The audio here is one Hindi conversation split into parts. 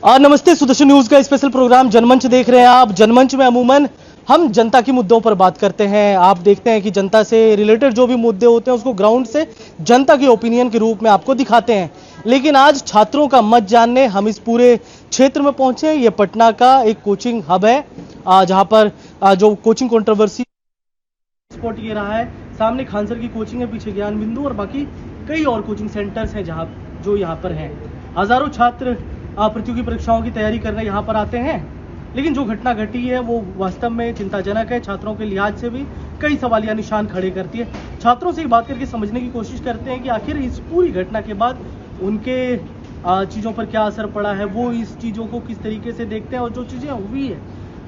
नमस्ते, सुदर्शन न्यूज का स्पेशल प्रोग्राम जनमंच देख रहे हैं आप। जनमंच में अमूमन हम जनता के मुद्दों पर बात करते हैं। आप देखते हैं कि जनता से रिलेटेड जो भी मुद्दे होते हैं उसको ग्राउंड से जनता के ओपिनियन के रूप में आपको दिखाते हैं। लेकिन आज छात्रों का मत जानने हम इस पूरे क्षेत्र में पहुंचे। ये पटना का एक कोचिंग हब है, जहां पर जो कोचिंग कंट्रोवर्सी स्पॉट ये रहा है। सामने खानसर की कोचिंग है, पीछे ज्ञान बिंदु और बाकी कई और कोचिंग सेंटर्स हैं जहां जो यहाँ पर हैं। हजारों छात्र प्रतियोगी परीक्षाओं की तैयारी करने यहाँ पर आते हैं। लेकिन जो घटना घटी है वो वास्तव में चिंताजनक है। छात्रों के लिहाज से भी कई सवालिया निशान खड़े करती है। छात्रों से बात करके समझने की कोशिश करते हैं कि आखिर इस पूरी घटना के बाद उनके चीज़ों पर क्या असर पड़ा है, वो इस चीज़ों को किस तरीके से देखते हैं और जो चीज़ें हुई है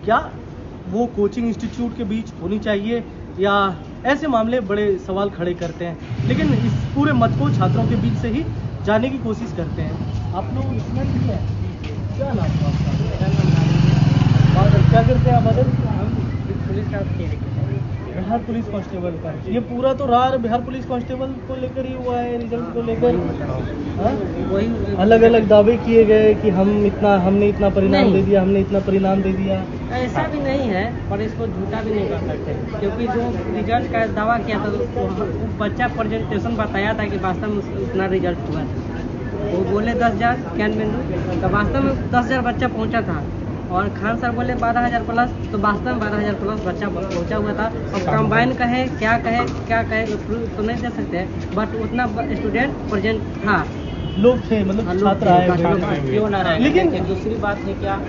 क्या वो कोचिंग इंस्टीट्यूट के बीच होनी चाहिए या ऐसे मामले बड़े सवाल खड़े करते हैं। लेकिन इस पूरे मत को छात्रों के बीच से ही जानने की कोशिश करते हैं। आप लोग स्टूडेंट भी हैं, क्या नाम है आपका? बादल, क्या करते हैं आप बादल? हम पुलिस का बिहार पुलिस कांस्टेबल का। ये पूरा तो रार बिहार पुलिस कांस्टेबल को लेकर ही हुआ है, रिजल्ट को लेकर। वही अलग अलग दावे किए गए कि हमने इतना परिणाम दे दिया, हमने इतना परिणाम दे दिया। ऐसा भी नहीं है, पर इसको झूठा भी नहीं कर सकते, क्योंकि जो रिजल्ट का दावा किया था वो बच्चा प्रेजेंटेशन बताया था कि वास्तव में उतना रिजल्ट हुआ था। वो बोले 10,000 ज्ञान बिंदु, तो वास्तव में 10,000 बच्चा पहुंचा था। और खान सर बोले 12,000 प्लस, तो वास्तव में 12,000 प्लस बच्चा पहुंचा हुआ था। अब कंबाइन कहे क्या कहे तो नहीं दे सकते, बट उतना स्टूडेंट प्रेजेंट था, लोग थे, मतलब छात्र आए। क्यों ना रहे। लेकिन दूसरी बात है क्या,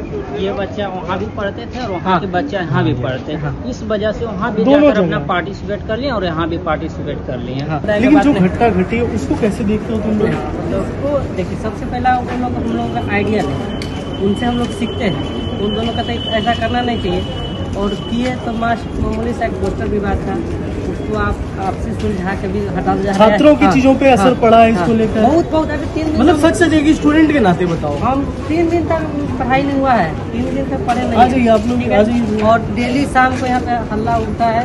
ये बच्चा वहाँ भी पढ़ते थे और वहाँ के बच्चा यहाँ भी पढ़ते हैं। इस वजह से वहाँ भी जाकर अपना पार्टिसिपेट कर लिए और यहाँ भी पार्टिसिपेट कर लिए। लेकिन जो घटना घटी है उसको कैसे देखते हो तुम लोग? उसको देखिए, सबसे पहला हम लोगों का आइडिया है, उनसे हम लोग सीखते हैं। उन दोनों का तो ऐसा करना नहीं चाहिए, और किए तो मामूली सा एक दोस्तर विवाद था, उसको आप आपसे सुलझा के भी हटा दिया। छात्रों की चीजों पे असर पड़ा है इसको लेकर? बहुत अभी 3 दिन, मतलब सच एक स्टूडेंट के नाते बताओ। हम 3 दिन तक पढ़ाई नहीं हुआ है, 3 दिन तक पढ़े नहीं। आ जाइए आप लोग, आ जाइए। और डेली शाम को यहाँ पे हल्ला उठता है,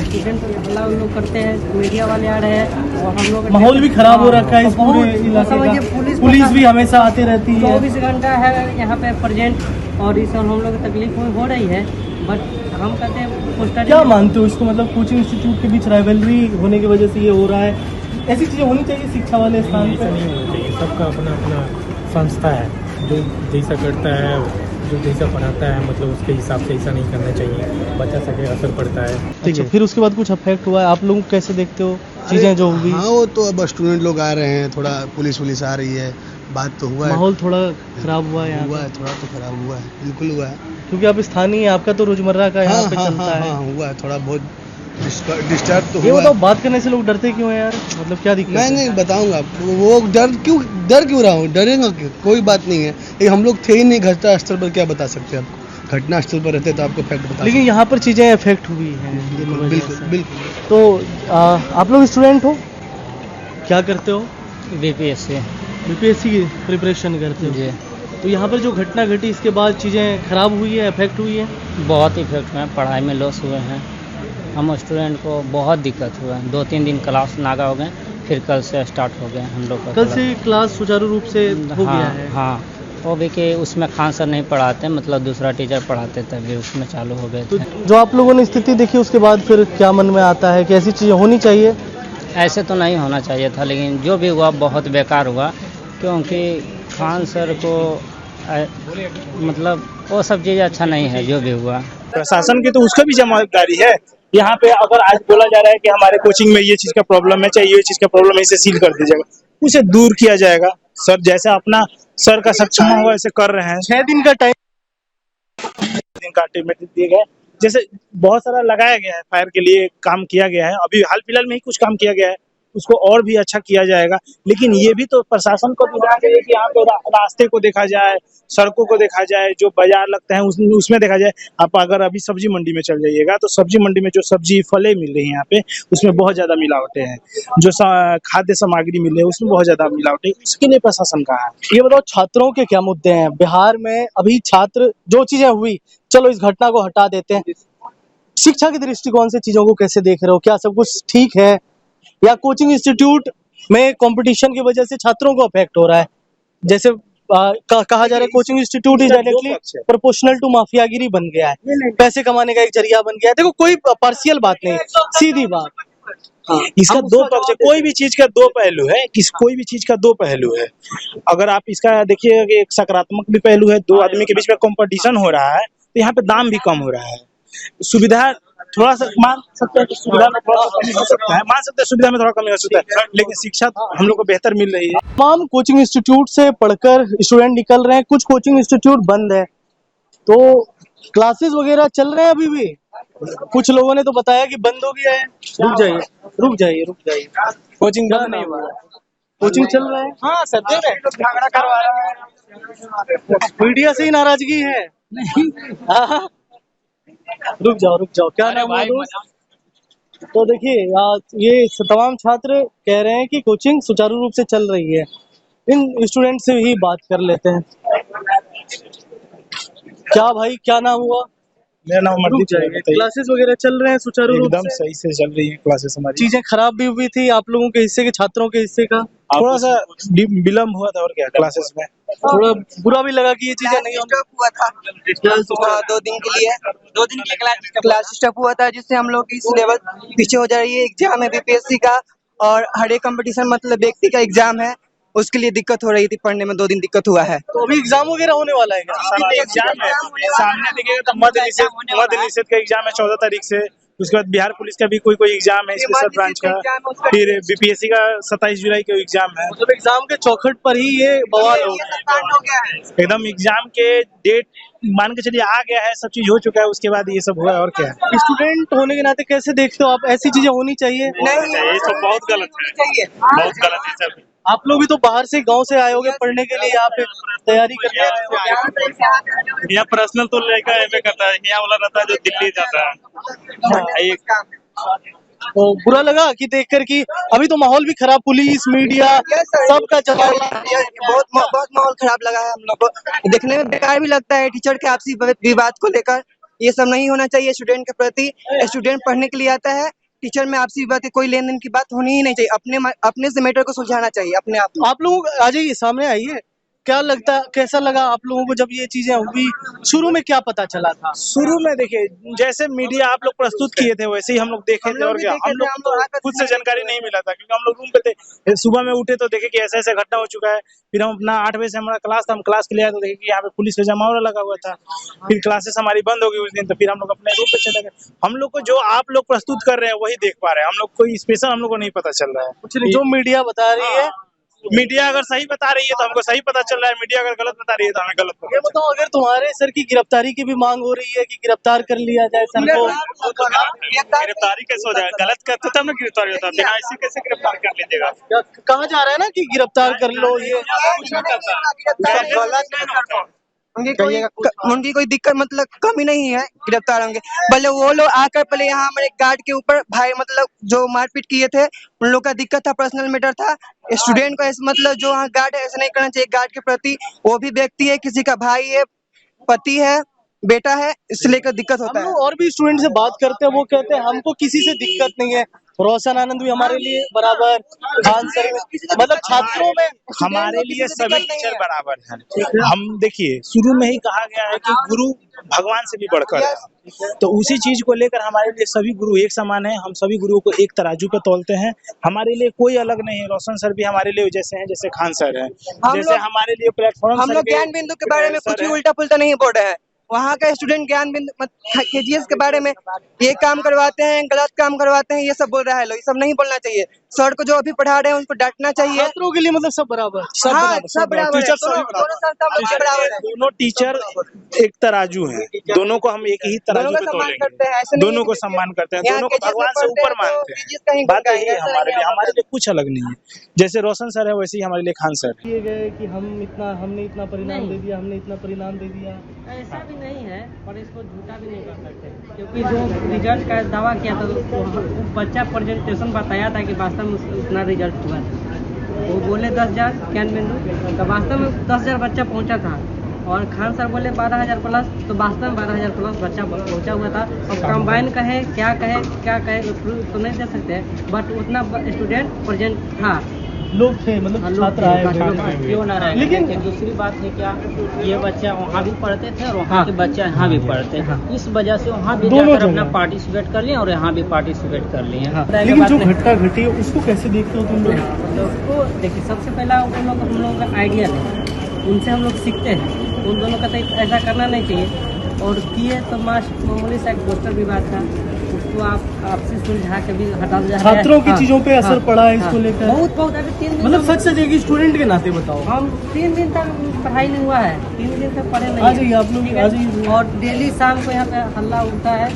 स्टूडेंट हल्ला उन लोग करते हैं, मीडिया वाले आ रहे हैं और हम लोग माहौल भी खराब हो रखा है इस पूरे इलाके का। पुलिस भी हमेशा आती रहती है, 24 घंटा है यहाँ पे प्रेजेंट, और इस हम लोग को तकलीफ हो रही है। बट हम कहते हैं पोस्टर। क्या मानते हो इसको, मतलब कोचिंग इंस्टीट्यूट के बीच राइवलरी होने की वजह से ये हो रहा है? ऐसी चीजें होनी चाहिए शिक्षा वाले स्थान पे? नहीं होना चाहिए। सबका अपना अपना संस्था है, जो जैसा करता है, जो जैसा पढ़ाता है, मतलब उसके हिसाब से ऐसा नहीं करना चाहिए। बच्चा सके असर पड़ता है। अच्छा, फिर उसके बाद कुछ अफेक्ट हुआ है? आप लोग कैसे देखते हो चीजें जो हुई? हाँ, वो तो अब स्टूडेंट लोग आ रहे हैं, थोड़ा पुलिस आ रही है, बात तो हुआ है। माहौल थोड़ा खराब हुआ है यहाँ हुआ है, थोड़ा तो खराब हुआ है, बिल्कुल हुआ है। क्योंकि आप स्थानीय, आपका तो रोजमर्रा का यहाँ पे चलता है। हाँ, हुआ है, थोड़ा बहुत डिस्टर्ब तो ये हुआ बताओ, है। बात करने से लोग डरते क्यों हैं यार? मतलब क्या दिक्कत है? नहीं बताऊंगा आपको, वो डर क्यों रहा हूँ, डरेगा क्यों? कोई बात नहीं है, ये हम लोग थे ही नहीं घटना स्थल पर, क्या बता सकते हैं आपको? घटना स्थल पर रहते तो आपको फैक्ट बता। लेकिन यहाँ पर चीजें इफेक्ट हुई हैं। बिल्कुल। तो आप लोग स्टूडेंट हो, क्या करते हो? बीपीएससी की प्रिपरेशन करते हो जी। तो यहाँ पर जो घटना घटी इसके बाद चीज़ें खराब हुई है, इफेक्ट हुई है? बहुत इफेक्ट हुए हैं, पढ़ाई में लॉस हुए हैं। हम स्टूडेंट को बहुत दिक्कत हुआ है। 2-3 दिन क्लास नागा हो गए, फिर कल से स्टार्ट हो गए हम लोग का। कल से क्लास सुचारू रूप से हो गया है? हाँ, वो भी कि उसमें खान सर नहीं पढ़ाते, मतलब दूसरा टीचर पढ़ाते, तभी उसमें चालू हो गए तो थे। जो आप लोगों ने स्थिति देखी उसके बाद फिर क्या मन में आता है कि ऐसी चीज़ें होनी चाहिए? ऐसे तो नहीं होना चाहिए था, लेकिन जो भी हुआ बहुत बेकार हुआ, क्योंकि खान सर को मतलब वो सब चीज़ अच्छा नहीं है जो भी हुआ। प्रशासन की तो उसका भी जिम्मेदारी है। यहाँ पे अगर आज बोला जा रहा है कि हमारे कोचिंग में ये चीज का प्रॉब्लम है, चाहे ये चीज का प्रॉब्लम है, इसे सील कर दीजिएगा, उसे दूर किया जाएगा। सर जैसे अपना सर का सक्षम हुआ ऐसे कर रहे हैं। 6 दिन का टाइम दिए गए, जैसे बहुत सारा लगाया गया है, फायर के लिए काम किया गया है। अभी हाल फिलहाल में ही कुछ काम किया गया है, उसको और भी अच्छा किया जाएगा। लेकिन ये भी तो प्रशासन को भी होना चाहिए कि यहाँ पे रास्ते को देखा जाए, सड़कों को देखा जाए, जो बाजार लगता है उसमें देखा जाए। आप अगर अभी सब्जी मंडी में चल जाइएगा तो सब्जी मंडी में जो सब्जी फलें मिल रही है यहाँ पे, उसमें बहुत ज्यादा मिलावटें हैं। जो खाद्य सामग्री मिल रही है उसमें बहुत ज्यादा मिलावटें, इसके लिए प्रशासन कहाँ है? ये बताओ, छात्रों के क्या मुद्दे हैं बिहार में? अभी छात्र, जो चीजें हुई, चलो इस घटना को हटा देते हैं, शिक्षा के दृष्टिकोण से चीजों को कैसे देख रहे हो? क्या सब कुछ ठीक है या कोचिंग इंस्टीट्यूट में कंपटीशन की वजह से छात्रों को अफेक्ट हो रहा है? जैसे कहा जा रहा है कोचिंग इंस्टीट्यूट ही इसका दो डायरेक्टली पक्ष है। प्रोपोर्शनल टू माफियागिरी बन गया है, पैसे कमाने का एक जरिया बन गया है। देखो कोई पार्शियल बात नहीं, सीधी बात। इसका हम दो उसका पक्ष है, जवाब कोई भी चीज का दो पहलू है, कोई भी चीज का दो पहलू है। अगर आप इसका देखिए कि एक सकारात्मक भी पहलू है, दो आदमी के बीच में कंपटीशन हो रहा है, तो यहाँ पे दाम भी कम हो रहा है। सुविधा थोड़ा सा मान सकते हैं कि सुविधा में थोड़ा सा कमी हो सकता है, मान सकते हैं सुविधा में थोड़ा कमी हो सकता है, लेकिन शिक्षा हम लोग को बेहतर मिल रही है। तमाम कोचिंग इंस्टीट्यूट से पढ़कर स्टूडेंट निकल रहे हैं, कुछ कोचिंग इंस्टीट्यूट बंद है, तो क्लासेस वगैरह चल रहे हैं अभी भी। कुछ लोगों ने तो बताया कि बंद हो गया है। रुक जाइए रुक जाइए रुक जाइए, कोचिंग बंद नहीं हुआ, कोचिंग चल रहा है। हाँ सत्य में झगड़ा करवा रहा है, मीडिया से ही नाराजगी है। हाँ, रुक जाओ, क्या नाम है दोस्त? तो देखिए ये तमाम छात्र कह रहे हैं कि कोचिंग सुचारू रूप से चल रही है। इन स्टूडेंट से ही बात कर लेते हैं। क्या भाई, क्या नाम हुआ? मेरा नाम रुक अमरदीप है, जाइए, बताइए। क्लासेस वगैरह चल रहे हैं सुचारू रूप एकदम से? सही से चल रही है क्लासेस हमारी। चीजें खराब भी हुई थी आप लोगों के हिस्से के, छात्रों के हिस्से का? थोड़ा सा विलम्ब हुआ था और क्या क्लासेस में। थोड़ा बुरा भी लगा कि ये चीजें नहीं होनी। हुआ था 2 दिन के लिए क्लास स्टॉप हुआ था, जिससे हम लोग की सिलेबस पीछे हो जा रही है। एग्जाम है बीपीएससी का, और हर एक कंपटीशन मतलब व्यक्ति का एग्जाम है, उसके लिए दिक्कत हो रही थी पढ़ने में। 2 दिन दिक्कत हुआ है। तो अभी एग्जाम वगैरह होने वाला है क्या? सामने एग्जाम है, सामने देखिएगा तो मद्य निषेध का एग्जाम है 14 तारीख से। उसके बाद बिहार पुलिस का भी कोई एग्जाम है स्पेशल ब्रांच का, फिर बीपीएससी का 27 जुलाई का एग्जाम है। मतलब एग्जाम के चौखट पर ही ये बवाल हो गया। एकदम एग्जाम के डेट मान के चलिए आ गया है, सब चीज हो चुका है, उसके बाद ये सब हुआ है और क्या है। स्टूडेंट होने के नाते कैसे देखते हो आप, ऐसी चीजें होनी चाहिए? नहीं, ये सब बहुत गलत है, बहुत गलत है सब। आप लोग भी तो बाहर से, गांव से आए होगे पढ़ने के लिए, यहाँ पे तैयारी करने आए हो। यहाँ पर्सनल तो लेकर ऐसे करता है, यहाँ वाला रहता है जो दिल्ली जाता है। तो बुरा लगा कि देखकर कि अभी तो माहौल भी खराब, पुलिस मीडिया सबका जवाब। बहुत माहौल खराब लगा है हम लोग को। देखने में बेकार भी लगता है टीचर के आपसी विवाद को लेकर। ये सब नहीं होना चाहिए स्टूडेंट के प्रति। स्टूडेंट पढ़ने के लिए आता है, टीचर में आपसी विवाद की कोई लेन देन की बात होनी ही नहीं चाहिए। अपने से मैटर को सुलझाना चाहिए अपने आप। आप लोग आ जाइए, सामने आइए। क्या लगता, कैसा लगा आप लोगों को जब ये चीजें हुई? शुरू में क्या पता चला था? शुरू में देखिए जैसे मीडिया आप लोग प्रस्तुत किए थे वैसे ही हम लोग देखे थे, और क्या हम लोग को खुद से जानकारी नहीं मिला था, क्योंकि हम लोग रूम पे थे। सुबह में उठे तो देखे कि ऐसा ऐसा घटना हो चुका है। फिर हम अपना 8 बजे से हमारा क्लास था, हम क्लास के लिए आए तो देखे कि यहाँ पे पुलिस का जमावड़ा लगा हुआ था। फिर क्लासेस हमारी बंद हो गई उस दिन, तो फिर हम लोग अपने रूम पे चले गए। हम लोग को जो आप लोग प्रस्तुत कर रहे हैं वही देख पा रहे हैं, हम लोग कोई स्पेशल हम लोग को नहीं पता चल रहा है। कुछ नहीं, जो मीडिया बता रही है। मीडिया अगर सही बता रही है तो हमको सही पता चल रहा है, मीडिया अगर गलत बता रही है तो हमें गलत पता ये बताओ, अगर तुम्हारे सर की गिरफ्तारी की भी मांग हो रही है कि गिरफ्तार कर लिया जाए सर को, गिरफ्तारी कैसे हो जाए? गलत करते तब ना गिरफ्तारी होता, बिना ऐसे कैसे गिरफ्तार कर लीजिएगा? क्या कहा जा रहा है ना कि गिरफ्तार कर लो, ये उनकी कोई दिक्कत मतलब कमी नहीं है, गिरफ्तार होंगे। पहले वो लोग आकर पहले यहाँ हमारे गार्ड के ऊपर भाई मतलब जो मारपीट किए थे, उन लोग का दिक्कत था, पर्सनल मैटर था। स्टूडेंट को ऐसे मतलब जो वहाँ गार्ड है ऐसा नहीं करना चाहिए। गार्ड के प्रति वो भी व्यक्ति है, किसी का भाई है, पति है, बेटा है, इससे लेकर दिक्कत होता हम है। लोग और भी स्टूडेंट से बात करते हैं, वो कहते हैं हमको किसी से दिक्कत नहीं है। रोशन आनंद भी हमारे लिए बराबर, खान सर मतलब छात्रों में हमारे लिए सभी टीचर बराबर हैं। हम देखिए शुरू में ही कहा गया है कि गुरु भगवान से भी बढ़कर है, तो उसी चीज को लेकर हमारे लिए सभी गुरु एक समान है। हम सभी गुरुओं को एक तराजू पे तोलते हैं, हमारे लिए कोई अलग नहीं है। रोशन सर भी हमारे लिए जैसे हैं जैसे खान सर है, जैसे हमारे लिए प्लेटफॉर्म हम लोग ज्ञान बिंदु के बारे में कुछ भी उल्टा पुल्टा नहीं बोल रहे हैं। वहाँ का स्टूडेंट ज्ञान बिंदु केजीएस के बारे में ये काम करवाते हैं, गलत काम करवाते हैं, ये सब बोल रहा है। लोग ये सब नहीं बोलना चाहिए। सर को जो अभी पढ़ा रहे हैं उनको डांटना चाहिए। छात्रों के लिए मतलब सब बराबर, सब बराबर है। टीचर सभी बराबर है। दोनों टीचर एक तराजू हैं, दोनों को हम एक ही तराजू पे तोलेंगे, दोनों को सम्मान करते हैं, दोनों को भगवान से ऊपर मानते हैं। बात यही है, हमारे लिए कुछ अलग नहीं है। जैसे रोशन सर है वैसे ही हमारे लिए खान सर किए गए कि हमने इतना परिणाम दे दिया, हमने इतना परिणाम दे दिया। ऐसा भी नहीं है, पर इसको झूठा भी नहीं कर सकते, क्योंकि जो रिजल्ट का दावा किया था वो बच्चा प्रेजेंटेशन बताया था कि वास्तव में उतना रिजल्ट हुआ था। वो बोले 10,000 ज्ञान बिंदु, तो वास्तव में 10,000 बच्चा पहुंचा था। और खान सर बोले 12,000 प्लस, तो वास्तव में 12,000 प्लस बच्चा पहुंचा हुआ था। और कंबाइन कहे क्या कहे तो नहीं दे सकते, बट उतना स्टूडेंट प्रेजेंट था। लोग थे, मतलब छात्र आए हुए थे। क्यों ना रहे, लेकिन- लेकिन दूसरी बात है क्या, ये बच्चा वहाँ भी पढ़ते थे और वहाँ के बच्चा यहाँ भी पढ़ते हैं, इस वजह से वहाँ भी दोनों जाकर अपना जगह। पार्टिसिपेट कर लिए और यहाँ भी पार्टिसिपेट कर लिए। लेकिन जो घटना घटी है उसको कैसे देखते हो तुम लोग? तो देखिए, सबसे पहला उन लोग हम लोगों का आइडिया है, उनसे हम लोग सीखते हैं। उन दोनों का तो ऐसा करना नहीं चाहिए, और किए तो मामूली सा एक पोस्टर भी बात था, उसको आप आपसे सुलझा के भी हटा दिया। छात्रों की चीजों पे असर पड़ा है इसको लेकर? बहुत अभी 3 दिन मतलब सच सच एक स्टूडेंट के नाते बताओ। हम 3 दिन तक पढ़ाई नहीं हुआ है, 3 दिन तक पढ़े नहीं। आ जाइए आप लोग, ठीक है? आ जाइए। और डेली शाम को यहाँ पे हल्ला उठता है,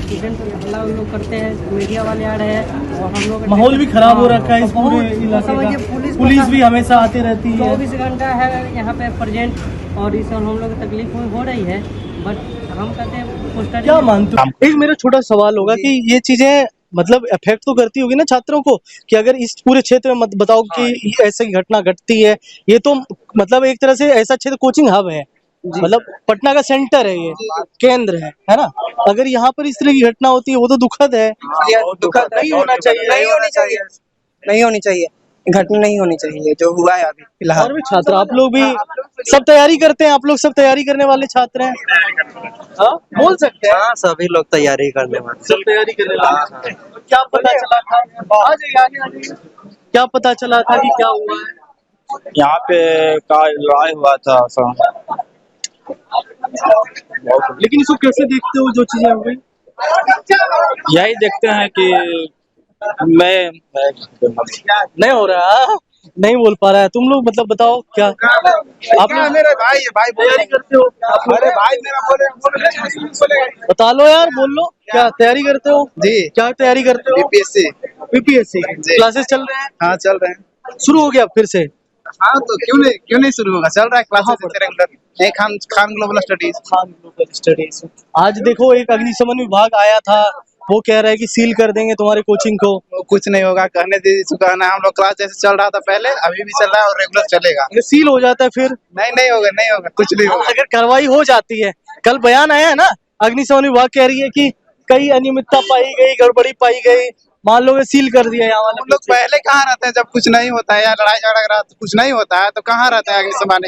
स्टूडेंट हल्ला उन लोग करते हैं, मीडिया वाले आ रहे हैं, और हम लोग माहौल भी खराब हो रखा है इस बहुत- पूरे इलाके समझिए, का। पुलिस भी हमेशा आती रहती है। 24 घंटा है यहाँ पे प्रेजेंट, और इस हम लोग को तकलीफ हो रही है, बट हम कहते हैं पोस्टर क्या मानते हो? एक मेरा छोटा सवाल होगा कि ये चीजें मतलब अफेक्ट तो करती होगी ना छात्रों को, कि अगर इस पूरे क्षेत्र में मत बताओ कि ऐसी घटना घटती है, ये तो मतलब एक तरह से ऐसा क्षेत्र कोचिंग हब है, मतलब पटना का सेंटर है, ये केंद्र है ना? अगर यहाँ पर इस तरह की घटना होती है वो तो दुखद है। दुखद नहीं होना चाहिए। नहीं होनी चाहिए, नहीं होनी चाहिए, घटना नहीं होनी चाहिए जो हुआ है अभी फिलहाल। और भी छात्र, आप लोग भी सब तैयारी करते हैं? आप लोग सब तैयारी करने वाले छात्र हैं? हाँ, बोल सकते हैं। हाँ, सभी लोग तैयारी करने वाले। सब तैयारी करने वाले। क्या पता चला था? आ जाइए, आगे आ जाइए। क्या पता चला था कि क्या हुआ है? यहाँ पे का लड़ाई हुआ था सब। लेकिन इसको कैसे देखते हो जो चीजें हो गई? यही देखते हैं कि मैं नहीं हो रहा, नहीं बोल पा रहा है। तुम लोग मतलब बताओ क्या आप लोग मेरे भाई तैयारी करते हो? अरे भाई मेरा बोले बता लो यार, बोल लो, क्या तैयारी करते हो? जी क्या तैयारी करते हो? बीपीएससी। बीपीएससी क्लासेस चल रहे हैं? हाँ चल रहे हैं। शुरू हो गया फिर से? हाँ तो क्यों नहीं शुरू होगा, चल रहा है क्लासेस रेगुलर। एक Khan global studies. Khan global studies. आज देखो एक अग्निशमन विभाग आया था, वो कह रहा है कि सील कर देंगे तुम्हारे कोचिंग को। वो कुछ नहीं होगा, कहने दीजिए, कहना है हम लोग क्लास जैसे चल रहा था पहले अभी भी चल रहा है और रेगुलर चलेगा। अगर सील हो जाता है फिर? नहीं होगा कुछ नहीं होगा। अगर कार्रवाई हो जाती है, कल बयान आया है ना, अग्निशमन विभाग कह रही है कि कई अनियमितता पाई गई, गड़बड़ी पाई गई, मान लो सील कर दिया यहाँ वाले। हम लोग पहले कहाँ रहते हैं जब कुछ नहीं होता है या लड़ाई झगड़ा कुछ नहीं होता है तो कहाँ रहते हैं अग्निशमन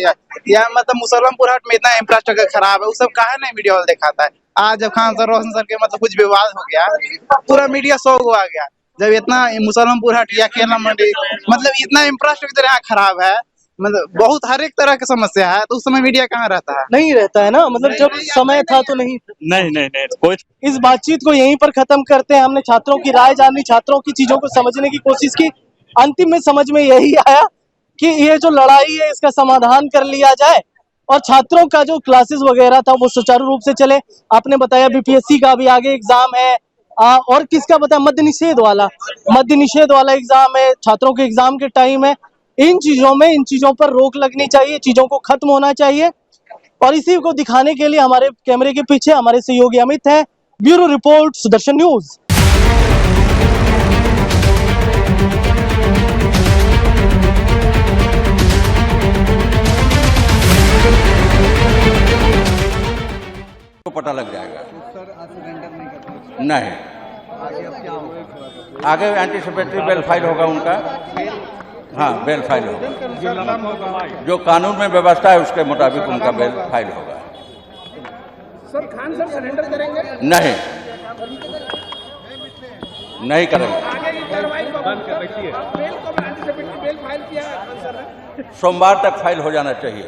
या मतलब मुसलमानपुर हाट में इतना इंफ्रास्ट्रक्चर खराब है, वो सब कहाँ नहीं मीडिया वाले दिखाता है। आज जब खान सर रोशन सर के मतलब कुछ विवाद हो गया, पूरा मीडिया शो आ गया। जब इतना मुसलमानपुर हाट या केला मंडी मतलब इतना इंफ्रास्ट्रक्चर यहाँ खराब है, मतलब बहुत हर एक तरह की समस्या है, तो उस समय मीडिया कहाँ रहता है? नहीं रहता है ना, मतलब जब समय था तो नहीं। नहीं कोई इस बातचीत को यहीं पर खत्म करते हैं। हमने छात्रों की राय जानी, छात्रों की चीजों को समझने की कोशिश की। अंतिम में समझ में यही आया कि ये जो लड़ाई है इसका समाधान कर लिया जाए और छात्रों का जो क्लासेस वगैरह था वो सुचारू रूप से चले। आपने बताया बीपीएससी का भी आगे एग्जाम है, और किसका बताया, मद्य निषेध वाला एग्जाम है, छात्रों के एग्जाम के टाइम है। इन चीजों पर रोक लगनी चाहिए, चीजों को खत्म होना चाहिए। और इसी को दिखाने के लिए हमारे कैमरे के पीछे हमारे सहयोगी अमित है। Bureau report, Sudarshan news. तो पता लग जाएगा। नहीं, आगे एंटीसिपेटरी बेल फाइल होगा उनका। हाँ, बेल फाइल होगा, जो कानून में व्यवस्था है उसके मुताबिक उनका बेल फाइल होगा। सर खान सर सरेंडर करेंगे? नहीं करेंगे। सोमवार तक फाइल हो जाना चाहिए।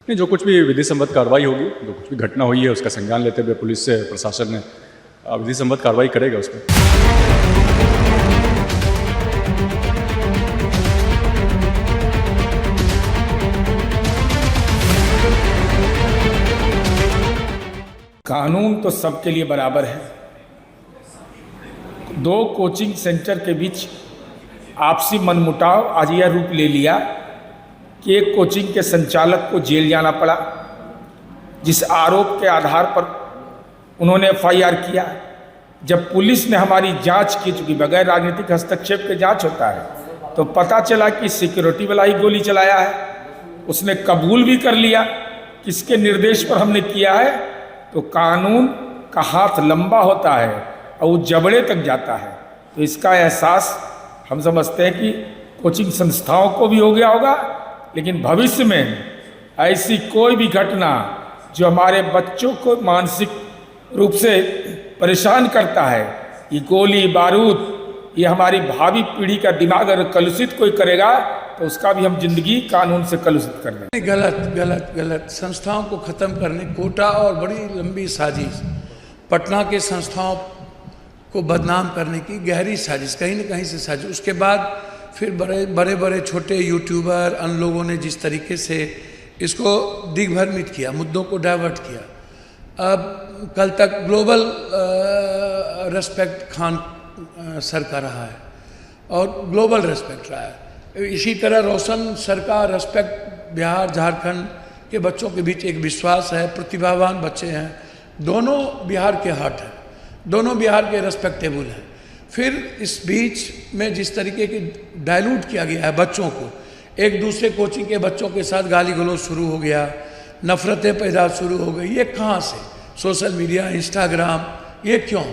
नहीं, जो कुछ भी विधि सम्मत कार्रवाई होगी, जो कुछ भी घटना हुई है उसका संज्ञान लेते हुए पुलिस से प्रशासन ने विधि सम्मत कार्रवाई करेगा उसमें। कानून तो सबके लिए बराबर है। दो कोचिंग सेंटर के बीच आपसी मनमुटाव आज यह रूप ले लिया कि एक कोचिंग के संचालक को जेल जाना पड़ा, जिस आरोप के आधार पर उन्होंने एफआईआर किया। जब पुलिस ने हमारी जांच की, चूंकि बगैर राजनीतिक हस्तक्षेप के जांच होता है, तो पता चला कि सिक्योरिटी वाला ही गोली चलाया है। उसने कबूल भी कर लिया किसके निर्देश पर हमने किया है। तो कानून का हाथ लंबा होता है और वो जबड़े तक जाता है। तो इसका एहसास हम समझते हैं कि कोचिंग संस्थाओं को भी हो गया होगा, लेकिन भविष्य में ऐसी कोई भी घटना जो हमारे बच्चों को मानसिक रूप से परेशान करता है, ये गोली बारूद, ये हमारी भावी पीढ़ी का दिमाग अगर कलुषित कोई करेगा तो उसका भी हम जिंदगी कानून से कलुषित कर देंगे। गलत गलत गलत संस्थाओं को ख़त्म करने, कोटा और बड़ी लंबी साजिश, पटना के संस्थाओं को बदनाम करने की गहरी साजिश, कहीं न कहीं से साजिश। उसके बाद फिर बड़े बड़े छोटे यूट्यूबर अन लोगों ने जिस तरीके से इसको दिग्भ्रमित किया, मुद्दों को डाइवर्ट किया। अब कल तक ग्लोबल रेस्पेक्ट खान सर का रहा है और ग्लोबल रेस्पेक्ट रहा है। इसी तरह रोशन सर का रेस्पेक्ट बिहार झारखंड के बच्चों के बीच एक विश्वास है, प्रतिभावान बच्चे हैं, दोनों बिहार के हार्ट हैं, दोनों बिहार के रेस्पेक्टेबल हैं। फिर इस बीच में जिस तरीके की डाइल्यूट किया गया है बच्चों को, एक दूसरे कोचिंग के बच्चों के साथ गाली गलौज शुरू हो गया, नफरतें पैदा शुरू हो गई, ये कहाँ से? सोशल मीडिया, इंस्टाग्राम, ये क्यों?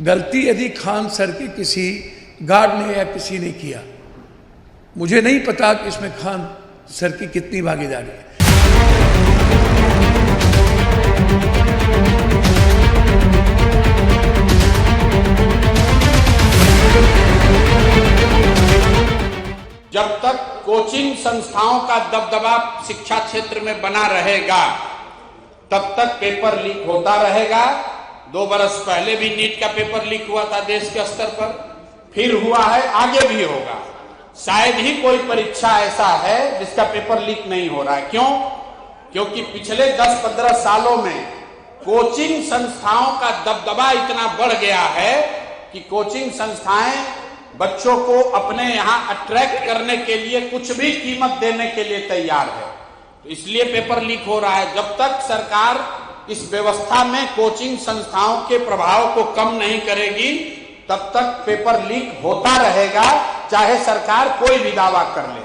गलती यदि खान सर के किसी गार्ड ने या किसी ने किया, मुझे नहीं पता कि इसमें खान सर की कितनी भागीदारी है। जब तक कोचिंग संस्थाओं का दबदबा शिक्षा क्षेत्र में बना रहेगा तब तक पेपर लीक होता रहेगा। 2 बरस पहले भी नीट का पेपर लीक हुआ था देश के स्तर पर, फिर हुआ है, आगे भी होगा। शायद ही कोई परीक्षा ऐसा है जिसका पेपर लीक नहीं हो रहा है। क्यों? क्योंकि पिछले 10-15 सालों में कोचिंग संस्थाओं का दबदबा इतना बढ़ गया है कि कोचिंग संस्थाएं बच्चों को अपने यहां अट्रैक्ट करने के लिए कुछ भी कीमत देने के लिए तैयार है, तो इसलिए पेपर लीक हो रहा है। जब तक सरकार इस व्यवस्था में कोचिंग संस्थाओं के प्रभाव को कम नहीं करेगी तब तक पेपर लीक होता रहेगा, चाहे सरकार कोई भी दावा कर ले।